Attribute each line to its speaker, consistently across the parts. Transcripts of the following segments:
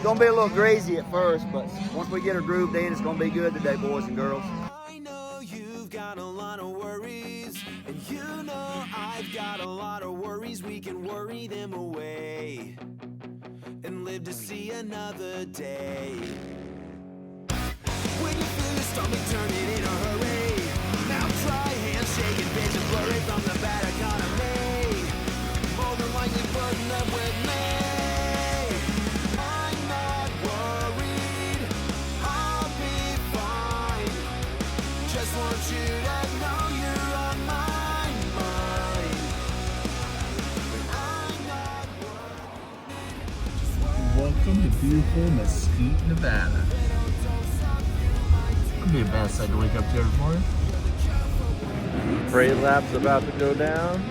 Speaker 1: gonna be a little crazy at first, but once we get her grooved in, it's gonna be good today, boys and girls.
Speaker 2: I know you've got a lot of worries, and you know I've got a lot of worries. We can worry them away and live to see another day. When you feel your stomach turning in a hurry, mouth dry, handshake, and vision blurry from the bad economy, more than likely putting up with me. I'm not worried, I'll be fine. Just want you to know you're on my mind. I'm not worried.
Speaker 3: Welcome to beautiful Mesquite, Nevada. Be a bad sight to wake up to every morning.
Speaker 4: Parade lap's about to go down.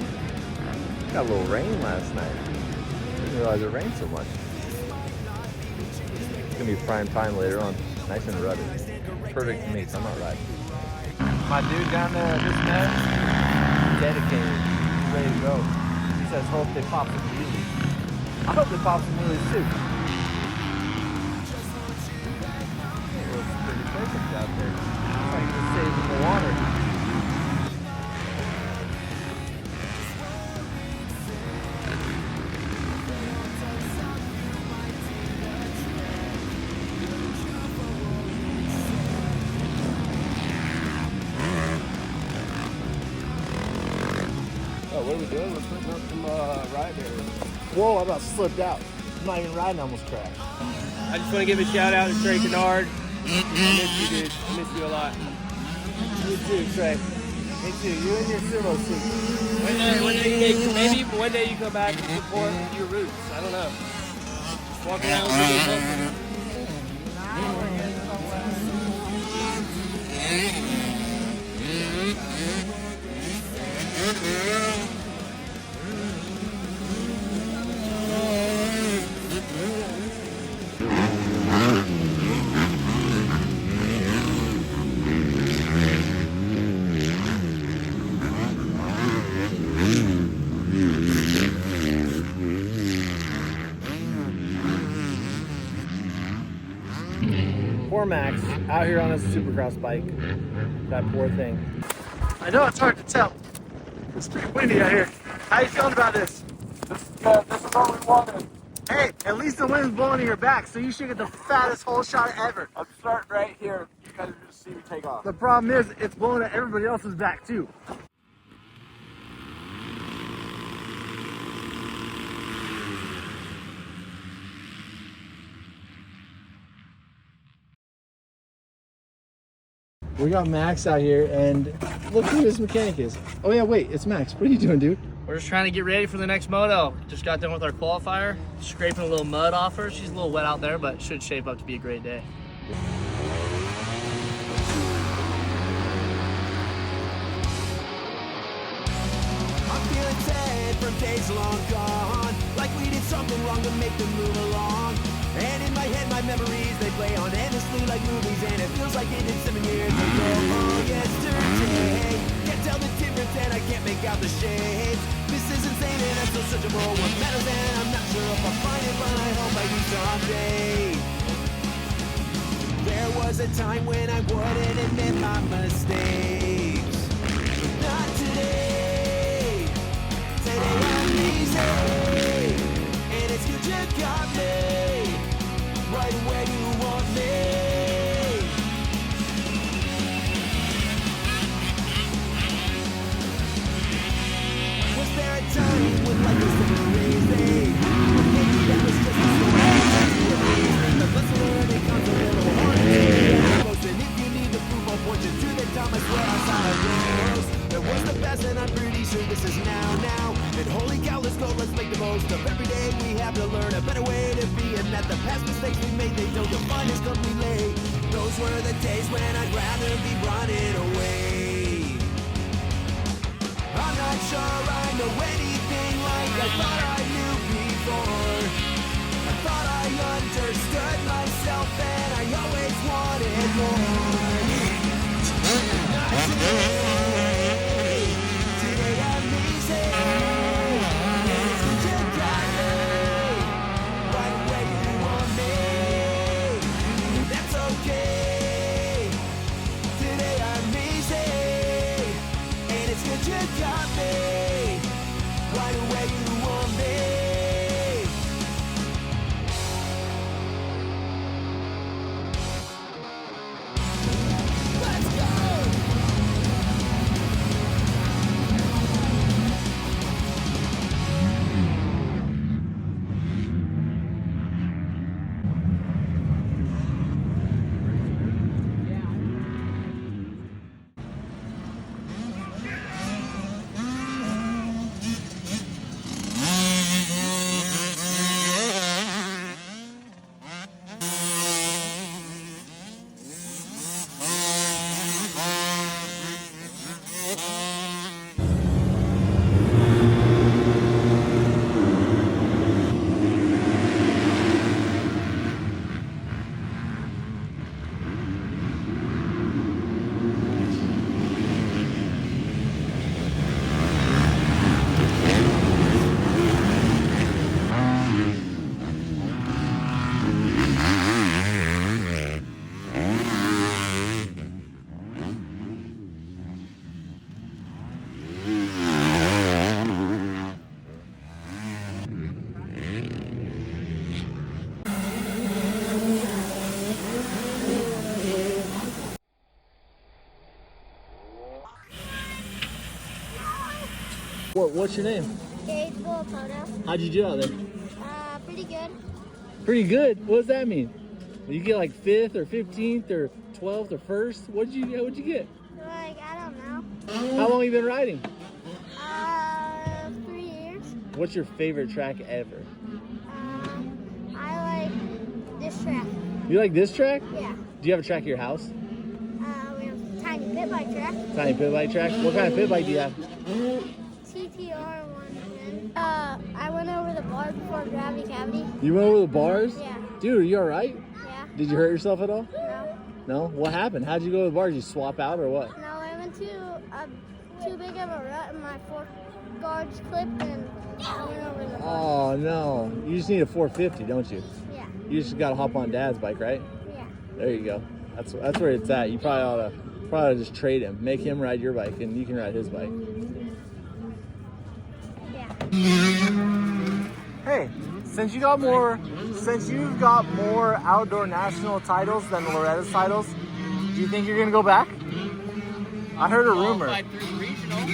Speaker 4: Got a little rain last night. Didn't realize it rained so much. It's gonna be prime time later on. Nice and ruddy. Perfect to me, so I'm not riding. My dude down there, this man, dedicated. He's ready to go. He says, hope they pop some wheelies. I hope they pop some wheelies too. Perfect out there. Trying to save in the water.
Speaker 3: Oh, what are we doing? We're putting up some ride areas. Whoa, I about slipped out. I'm not even riding, I almost crashed.
Speaker 5: I just want to give a shout out to Trey Kennard. I miss you, dude. I miss you a lot.
Speaker 3: You too, Trey. Me too. You in your sumo suit.
Speaker 5: Maybe one day you come back and support your roots. I don't know. Walk around with your culture.
Speaker 4: Poor Max, out here on his supercross bike. That poor thing.
Speaker 3: I know it's hard to tell. It's pretty windy out here. How you feeling about this? This is what we wanted. Hey, at least the wind's blowing in your back, so you should get the fattest hole shot ever.
Speaker 5: I'm starting right here. You guys are just see me take off.
Speaker 3: The problem is, it's blowing at everybody else's back too. We got Max out here, and look who this mechanic is. Oh yeah, wait, it's Max. What are you doing, dude?
Speaker 5: We're just trying to get ready for the next moto. Just got done with our qualifier. Scraping a little mud off her. She's a little wet out there, but should shape up to be a great day.
Speaker 2: I'm feeling sad from days long gone, like we did something wrong to make them move along. And in my head, my memories, they play on endlessly like movies, and it feels like it did 7 years ago. Oh, yesterday. Can't tell the difference, and I can't make out the shades. This is insane, and I'm so searchable. What matters, and I'm not sure if I'll find it, but I hope I do someday. There was a time when I wouldn't admit my mistakes. Not today. Today I'm easy, and it's good you got me right where you want me. Was there a time when life was so crazy? Or maybe that was just a story. The lesson learned, it comes a little hard to get. And if you need the proof, I'll point you to the time I swear I saw it rose. There was the best, and I'm pretty sure this is now. And holy cow, let's go, let's make the most of every day. We have to learn a better way to be, and that the past mistakes we made, they don't define us completely. Those were the days when I'd rather be running away. I'm not sure I know anything like I thought I knew before. I thought I understood myself, and I always wanted more. Not today. Today I'm easy. And it's good you got me right where you want me. got me right where you want me. Let's go!
Speaker 3: What's your name?
Speaker 6: Gage Photo.
Speaker 3: How'd you do out there?
Speaker 6: Pretty good.
Speaker 3: Pretty good. What does that mean? You get like 5th or 15th or 12th or 1st? What'd you get?
Speaker 6: Like, I don't know.
Speaker 3: How long you been riding?
Speaker 6: 3 years.
Speaker 3: What's your favorite track ever?
Speaker 6: I like this track.
Speaker 3: You like this track?
Speaker 6: Yeah.
Speaker 3: Do you have a track at your house?
Speaker 6: We have a tiny pit bike track.
Speaker 3: Tiny pit bike track? What kind of pit bike do you have?
Speaker 6: TTR 110. I went over the bar before Gravity Cavity.
Speaker 3: You went over the bars?
Speaker 6: Yeah.
Speaker 3: Dude, are you alright?
Speaker 6: Yeah.
Speaker 3: Did you hurt yourself at all?
Speaker 6: No.
Speaker 3: No? What happened? How'd you go to the bars? Did you swap out or what?
Speaker 6: No, I went to too big of a rut and my fork guards clipped and I went over the bar.
Speaker 3: Oh no. You just need a 450, don't you?
Speaker 6: Yeah.
Speaker 3: You just gotta hop on Dad's bike, right?
Speaker 6: Yeah.
Speaker 3: There you go. That's where it's at. You probably ought to just trade him. Make him ride your bike and you can ride his bike.
Speaker 6: Yeah.
Speaker 3: Hey, since you've got more outdoor national titles than Loretta's titles, do you think you're gonna go back? I heard a rumor.
Speaker 7: Qualified through the regional.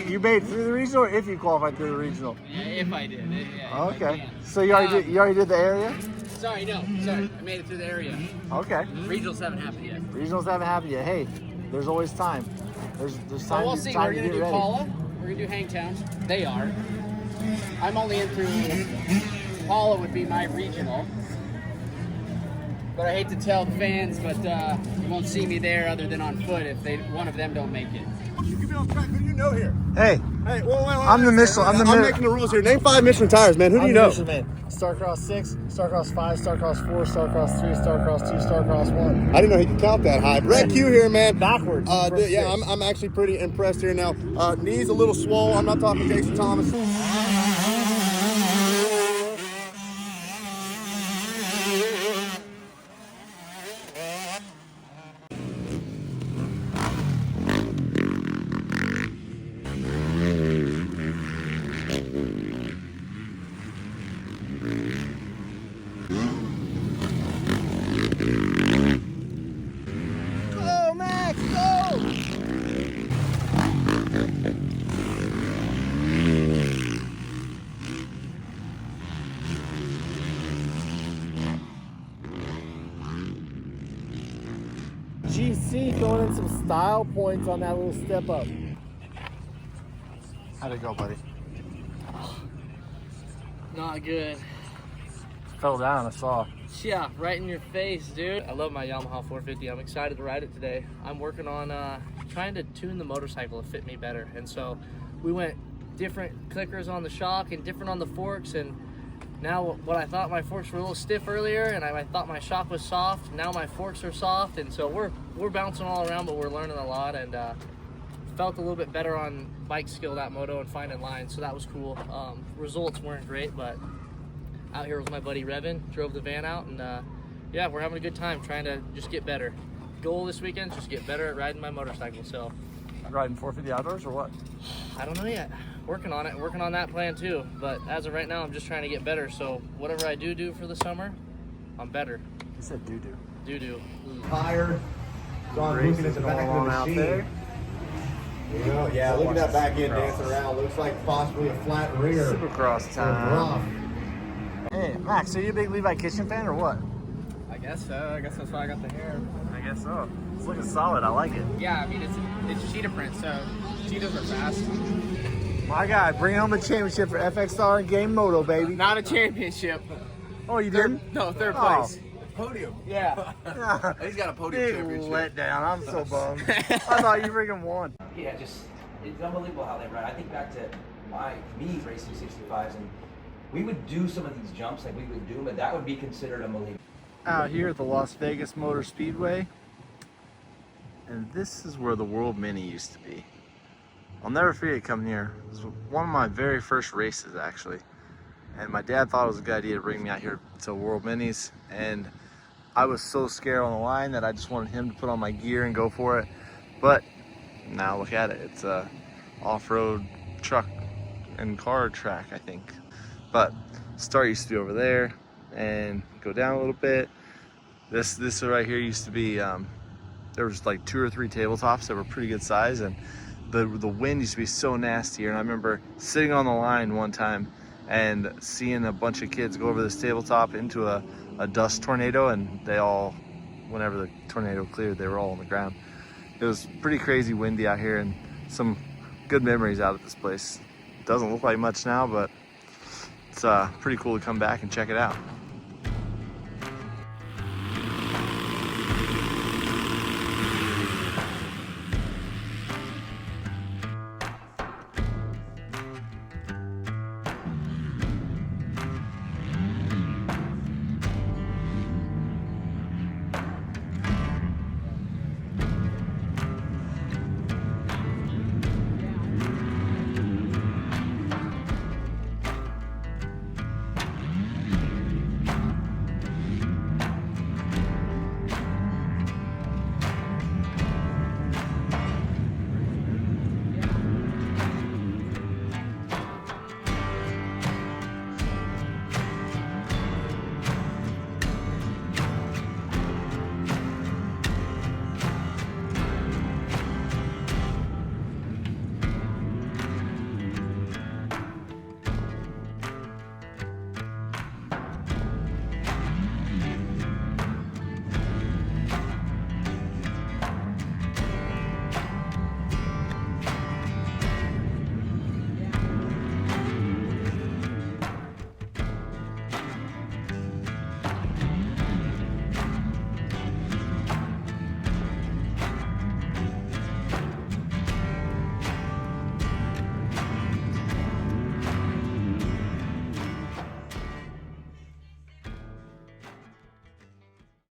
Speaker 3: You made it through the regional, or if you qualified through the regional?
Speaker 7: Yeah, if I did. Yeah, if I
Speaker 3: Okay.
Speaker 7: can.
Speaker 3: So you already did the area?
Speaker 7: Sorry. I made it through the area.
Speaker 3: Okay.
Speaker 7: Regionals haven't happened yet.
Speaker 3: Regionals haven't happened yet. Hey, there's always time. There's
Speaker 7: So
Speaker 3: time.
Speaker 7: we'll
Speaker 3: to,
Speaker 7: see.
Speaker 3: time
Speaker 7: We're
Speaker 3: to
Speaker 7: gonna
Speaker 3: get
Speaker 7: do
Speaker 3: ready.
Speaker 7: Paula. We're gonna do Hangtowns. They are. I'm only in through Paula would be my regional. But I hate to tell the fans, but you won't see me there other than on foot if one of them don't make it.
Speaker 8: You can be on track. Who do you know here?
Speaker 3: Hey,
Speaker 8: Hey, wait,
Speaker 3: I'm the Michelin.
Speaker 8: I'm making the rules here. Name 5 Michelin tires, man. Who do you know?
Speaker 3: Starcross 6, Starcross 5, Starcross 4, Starcross 3, Starcross 2, Starcross 1.
Speaker 8: I didn't know he could count that high. Red Q here, man.
Speaker 3: Backwards.
Speaker 8: Yeah, I'm actually pretty impressed here now. Knees a little swole. I'm not talking Jason Thomas.
Speaker 2: Go, Max, go!
Speaker 3: GC throwing in some style points on that little step up.
Speaker 8: How'd it go, buddy?
Speaker 5: Not good.
Speaker 3: Fell down, I saw.
Speaker 5: Yeah, right in your face, dude. I love my Yamaha 450. I'm excited to ride it today. I'm working on trying to tune the motorcycle to fit me better. And so we went different clickers on the shock and different on the forks. And now what I thought my forks were a little stiff earlier and I thought my shock was soft, now my forks are soft. And so we're bouncing all around, but we're learning a lot. And felt a little bit better on bike skill that moto and finding lines. So that was cool. Results weren't great, but out here with my buddy Revin, drove the van out, and yeah, we're having a good time trying to just get better. Goal this weekend is just get better at riding my motorcycle. So
Speaker 3: riding 450 outdoors or what?
Speaker 5: I don't know yet. Working on it, working on that plan too. But as of right now, I'm just trying to get better. So whatever I do for the summer, I'm better.
Speaker 3: You said doo-doo.
Speaker 5: Do.
Speaker 8: Tire. John
Speaker 3: Race
Speaker 8: looking at
Speaker 3: is
Speaker 8: the
Speaker 3: going
Speaker 8: back of
Speaker 3: on
Speaker 8: the
Speaker 3: out
Speaker 8: machine.
Speaker 3: there.
Speaker 8: You know, yeah, look at that back end dancing around. Looks like possibly a flat rear.
Speaker 3: Supercross
Speaker 8: or a drop.
Speaker 3: time. Hey, Max, are you a big Levi Kitchen fan or what?
Speaker 7: I guess so. I guess that's why I got the hair.
Speaker 3: I guess so. It's looking solid. I like it.
Speaker 7: Yeah, I mean, it's cheetah print, so cheetahs are fast.
Speaker 3: My guy, bring home the championship for FX Star and Game Moto, baby.
Speaker 7: Not a championship.
Speaker 3: Oh, you didn't?
Speaker 7: No, third
Speaker 3: Oh.
Speaker 7: place.
Speaker 8: Podium.
Speaker 7: Yeah.
Speaker 8: He's got a podium
Speaker 3: Big
Speaker 8: championship.
Speaker 3: letdown. I'm so bummed. I thought you freaking won.
Speaker 9: Yeah, just it's unbelievable how they ride. I think back to me racing 65s, and we would do some of these jumps, like we would do them, and that would be considered unbelievable.
Speaker 3: Out here at the Las Vegas Motor Speedway, and this is where the World Mini used to be. I'll never forget coming here. It was one of my very first races, actually, and my dad thought it was a good idea to bring me out here to World Minis, and I was so scared on the line that I just wanted him to put on my gear and go for it. But now look at it, it's a off-road truck and car track, I think. But start used to be over there and go down a little bit. This right here used to be, there was like 2 or 3 tabletops that were pretty good size, and the wind used to be so nasty here. And I remember sitting on the line one time and seeing a bunch of kids go over this tabletop into a dust tornado, and they all, whenever the tornado cleared, they were all on the ground. It was pretty crazy windy out here, and some good memories out of this place. Doesn't look like much now, but it's pretty cool to come back and check it out.